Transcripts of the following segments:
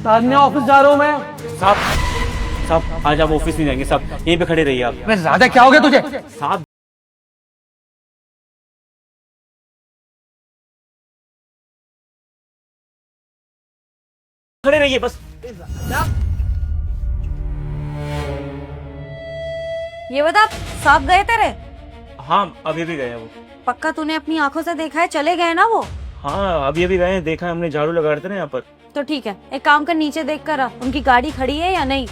Tanya office जा रहा हूँ मैं। साहब साहब आज आप ऑफिस नहीं जाएंगे साहब, यहीं पे खड़े रहिए आप। मैं ज्यादा क्या हो गया तुझे? साहब खड़े रहिए बस। ये बता, साहब गए तेरे? हाँ अभी अभी गए हैं वो। पक्का तूने अपनी आंखों से देखा है चले गए ना वो? हाँ अभी अभी गए हैं, देखा है हमने, झाड़ू लगा रहे थे ना यहाँ पर। तो ठीक है, एक काम कर, नीचे देख कर आ, उनकी गाड़ी खड़ी है या नहीं।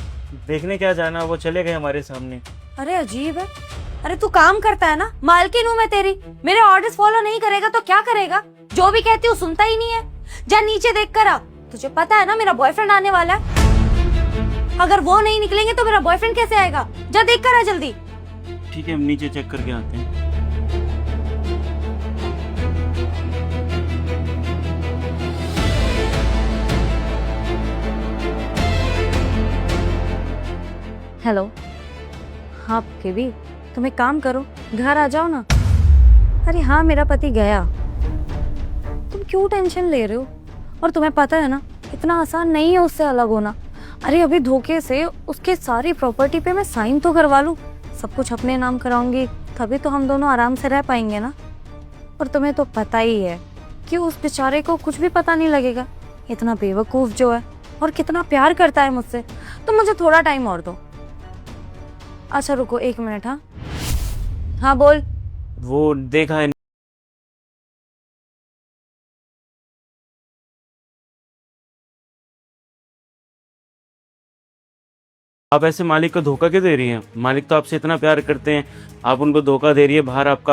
देखने क्या जाना, वो चले गए हमारे सामने। अरे अजीब है। अरे तू काम करता है ना, मालकिन हूँ मैं तेरी, मेरे ऑर्डर्स फॉलो नहीं करेगा तो क्या करेगा? जो भी कहती हूँ सुनता ही नहीं है। जा नीचे देख कर आ, तुझे पता है ना मेरा बॉयफ्रेंड आने वाला है। अगर वो नहीं निकलेंगे तो मेरा बॉयफ्रेंड कैसे आएगा? जा देख कर आ जल्दी। ठीक है हम नीचे चेक करके आते हैं। हेलो। हाँ केवी, तुम एक काम करो, घर आ जाओ ना। अरे हाँ, मेरा पति गया। तुम क्यों टेंशन ले रहे हो? और तुम्हें पता है ना, इतना आसान नहीं है उससे अलग होना। अरे अभी धोखे से उसके सारी प्रॉपर्टी पे मैं साइन तो करवा लूं, सब कुछ अपने नाम कराऊंगी, तभी तो हम दोनों आराम से रह पाएंगे ना। और तुम्हें तो पता ही है कि उस बेचारे को कुछ भी पता नहीं लगेगा, इतना बेवकूफ जो है, और कितना प्यार करता है मुझसे। तो मुझे थोड़ा टाइम और दो। अच्छा रुको 1 मिनट। हाँ हाँ बोल। वो देखा है। आप ऐसे मालिक को धोखा क्यों दे रही हैं? मालिक तो आपसे इतना प्यार करते हैं, आप उनको धोखा दे रही है। बाहर आपका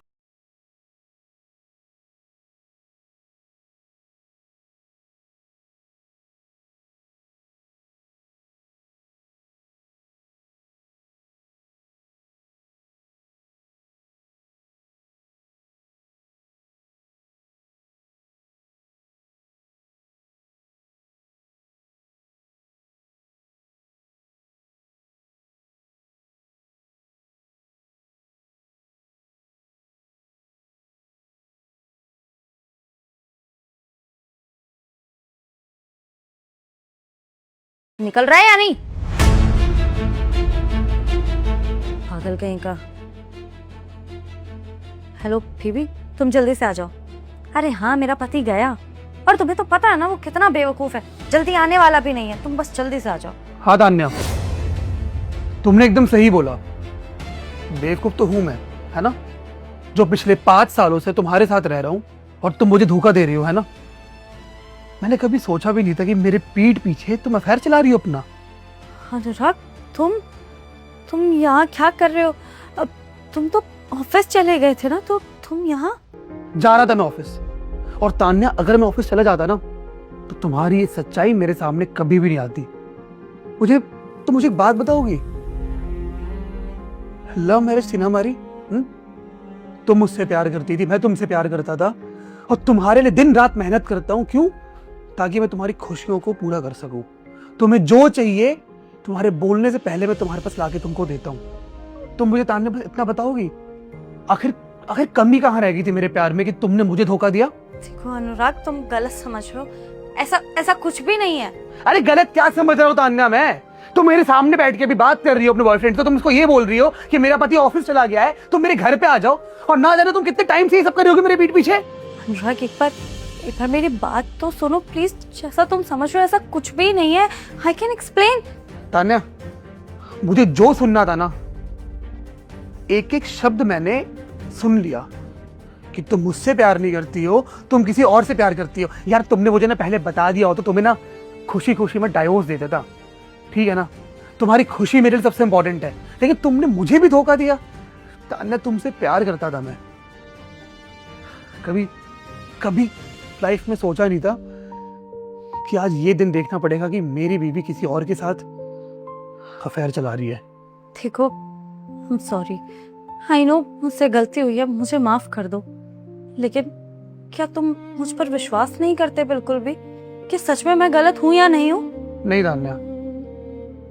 निकल रहा है या नहीं? पागल कहीं का। हेलो फीबी, तुम जल्दी से आ जाओ। अरे हाँ, मेरा पति गया, और तुम्हें तो पता है ना वो कितना बेवकूफ है, जल्दी आने वाला भी नहीं है। तुम बस जल्दी से आ जाओ। हाँ तान्या, तुमने एकदम सही बोला। बेवकूफ तो हूं मैं, है ना, जो पिछले 5 सालों से तुम्हारे साथ रह रहा हूं और तुम मुझे धोखा दे रही हो, है ना। मैंने कभी सोचा भी नहीं था कि मेरे पीठ पीछे तुम अफेयर चला रही हो अपना। अनुराग, तुम यहाँ क्या कर रहे हो? अब तुम तो ऑफिस चले गए थे ना, तो तुम यहाँ? जा रहा था मैं ऑफिस, और तान्या अगर मैं ऑफिस चला जाता ना तो तुम्हारी ये सच्चाई मेरे सामने कभी भी नहीं आती। मुझे एक बात बताओगी? लव मैरिज थी ना हमारी, तुम मुझसे प्यार करती थी, मैं तुमसे प्यार करता था, और तुम्हारे लिए दिन रात मेहनत करता हूं। क्यों? ताकि मैं तुम्हारी खुशियों को पूरा कर सकूं। तुम्हें जो चाहिए तुम्हारे बोलने से पहले मैं तुम्हारे पास लाके तुमको देता हूं। तुम मुझे तान्या बस इतना बताओगी, आखिर कमी कहाँ रह गई थी मेरे प्यार में कि तुमने मुझे धोखा दिया? देखो अनुराग, तुम गलत समझ रहे हो, ऐसा कुछ भी नहीं है। अरे गलत क्या समझ रहा हो तान्या? मैं तुम मेरे सामने बैठ के भी बात कर रही हो अपने बॉयफ्रेंड से, तुम उसको ये बोल रही हो कि मेरा पति ऑफिस चला गया है, तुम मेरे घर पे आ जाओ, और ना जाने तुम कितने टाइम से ये सब कर रही होगी मेरे पीठ पीछे। अनुराग, एक बार मेरी बात तो सुनो प्लीज। जैसा तुम समझ रहे हो ऐसा कुछ भी नहीं है। I can explain. तान्या, मुझे जो सुनना था ना, एक एक शब्द मैंने सुन लिया कि तुम मुझसे प्यार नहीं करती हो, तुम किसी और से प्यार करती हो। यार तुमने मुझे ना पहले बता दिया हो तो तुम्हें ना खुशी खुशी में डाइवोर्स दे देता, ठीक है ना। तुम्हारी खुशी मेरे लिए सबसे इंपॉर्टेंट है, लेकिन तुमने मुझे भी धोखा दिया। तान्या, तुमसे प्यार करता था मैं। कभी लाइफ में सोचा नहीं था कि आज ये दिन देखना पड़ेगा कि मेरी बीवी किसी और के साथ अफेयर चला रही है। देखो, I am sorry, I know मुझसे गलती हुई है, मुझे माफ कर दो। लेकिन क्या तुम मुझ पर विश्वास नहीं करते बिल्कुल भी कि सच में मैं गलत हूँ या नहीं हूँ? नहीं तान्या,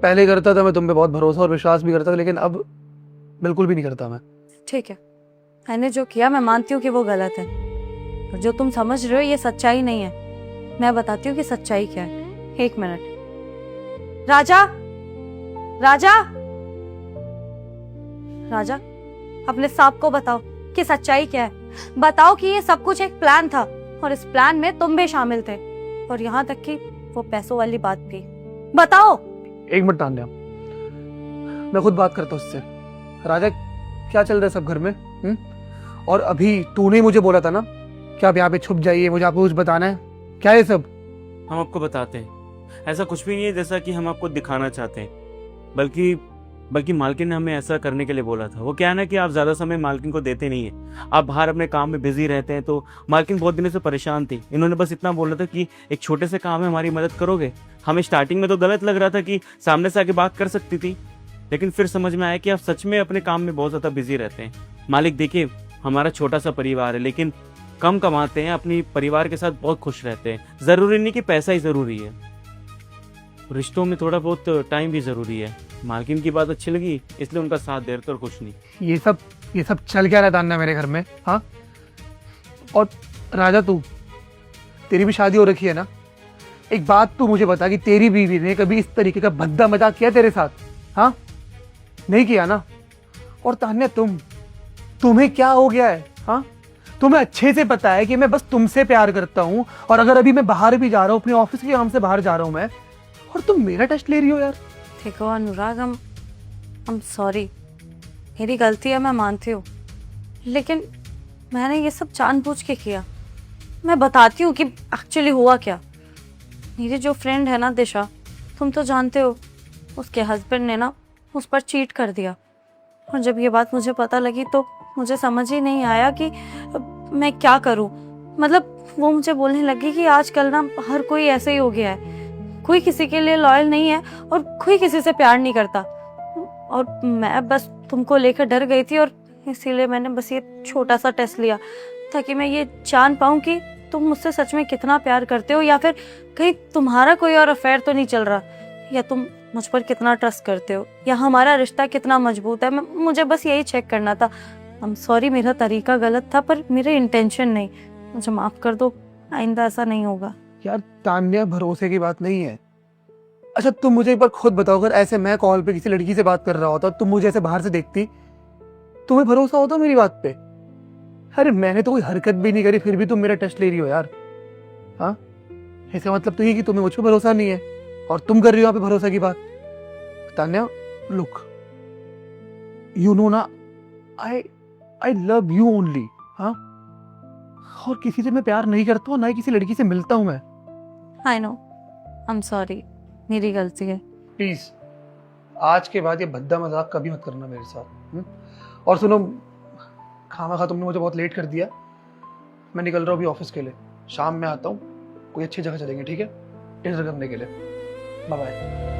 पहले करता था मैं तुम पे बहुत भरोसा और विश्वास भी करता था, लेकिन अब बिल्कुल भी नहीं करता मैं। ठीक है, मैंने जो किया मैं मानती हूँ कि वो गलत है, और जो तुम समझ रहे हो ये सच्चाई नहीं है। मैं बताती हूँ कि सच्चाई क्या है। 1 मिनट। राजा, राजा, राजा, अपने सांप को बताओ कि सच्चाई क्या है। बताओ कि ये सब कुछ एक प्लान था और इस प्लान में तुम भी शामिल थे, और यहाँ तक कि वो पैसों वाली बात भी। बताओ। एक मिनट तान्या, मैं खुद बात करता हूँ उससे। राजा, क्या चल रहा है सब घर में? और अभी तूने ही मुझे बोला था ना कि आप यहाँ पे छुप जाइए, मुझे आपको कुछ बताना है। क्या है सब? हम आपको बताते हैं, ऐसा कुछ भी नहीं है जैसा कि हम आपको दिखाना चाहते हैं, बल्कि मालकिन ने हमें ऐसा करने के लिए बोला था। वो क्या है ना कि आप ज्यादा समय मालकिन को देते नहीं है, आप बाहर अपने काम में बिजी रहते हैं, तो मालकिन बहुत दिनों से परेशान थी। इन्होंने बस इतना बोला था कि एक छोटे से काम में हमारी मदद करोगे। हमें स्टार्टिंग में तो गलत लग रहा था कि सामने से आके बात कर सकती थी, लेकिन फिर समझ में आया कि आप सच में अपने काम में बहुत ज्यादा बिजी रहते हैं। मालिक देखिए, हमारा छोटा सा परिवार है, लेकिन कम कमाते हैं, अपनी परिवार के साथ बहुत खुश रहते हैं। जरूरी नहीं कि पैसा ही जरूरी है, रिश्तों में थोड़ा बहुत टाइम भी जरूरी है। मालकिन की बात अच्छी लगी इसलिए उनका साथ दे रहे थे और कुछ नहीं। ये सब चल क्या रहा है तान्या मेरे घर में? हाँ, और राजा, तेरी भी शादी हो रखी है ना? एक बात तू मुझे बता कि तेरी बीवी ने कभी इस तरीके का भद्दा मजाक किया तेरे साथ? हाँ, नहीं किया ना? और तान्या, तुम्हें क्या हो गया है? हाँ, तुम्हें अच्छे से पता है कि मैं बस तुमसे प्यार करता हूं, और अगर अभी मैं बाहर भी जा रहा हूं, अपने ऑफिस के काम से बाहर जा रहा हूं मैं, और तुम मेरा टेस्ट ले रही हो यार। देखो अनुराग, I'm सॉरी, मेरी गलती है, मैं मानती हूँ, लेकिन मैंने ये सब जानबूझ के किया। मैं बताती हूँ कि एक्चुअली हुआ क्या। मेरी जो फ्रेंड है ना दिशा, तुम तो जानते हो, उसके हस्बैंड ने ना उस पर चीट कर दिया, और जब ये बात मुझे पता लगी तो मुझे समझ ही नहीं आया कि मैं क्या करूँ। मतलब वो मुझे बोलने लगी कि आजकल ना हर कोई ऐसे ही हो गया है, कोई किसी के लिए लॉयल नहीं है और कोई किसी से प्यार नहीं करता। और मैं बस तुमको लेकर डर गई थी, और इसीलिए मैंने बस ये छोटा सा टेस्ट लिया ताकि मैं ये जान पाऊँ कि तुम मुझसे सच में कितना प्यार करते हो, या फिर कहीं तुम्हारा कोई और अफेयर तो नहीं चल रहा, या तुम मुझ पर कितना ट्रस्ट करते हो, या हमारा रिश्ता कितना मजबूत है। मुझे बस यही चेक करना था। I'm सॉरी, मेरा तरीका गलत था, पर मेरे इंटेंशन नहीं। मुझे माफ कर दो, आइंदा ऐसा नहीं होगा। यार तान्या, भरोसे की बात नहीं है। अच्छा, तुम मुझे एक बार खुद बताओ, अगर ऐसे मैं कॉल पे किसी लड़की से बात कर रहा होता, तुम मुझे ऐसे बाहर से देखती, तुम्हें भरोसा होता मेरी बात पे? अरे मैंने तो कोई हरकत भी नहीं करी, फिर भी तुम मेरा टेस्ट ले रही हो यार। हाँ, इसका मतलब तो ये कि तुम्हें मुझ पर भरोसा नहीं है, और तुम कर रही हो यहाँ पे भरोसा की बात। तान्या, लुक, यू नो ना, आई लव यू ओनली। हाँ, और किसी से मैं प्यार नहीं करता हूँ, ना ही किसी लड़की से मिलता हूँ मैं। आई नो, I'm सॉरी, मेरी गलती है। प्लीज, आज के बाद ये भद्दा मजाक कभी मत करना मेरे साथ। और सुनो, खामा तुमने मुझे बहुत लेट कर दिया, मैं निकल रहा हूँ अभी ऑफिस के लिए। शाम में आता हूँ, कोई अच्छी जगह चलेंगे, ठीक है, डिनर करने के लिए। Bye bye.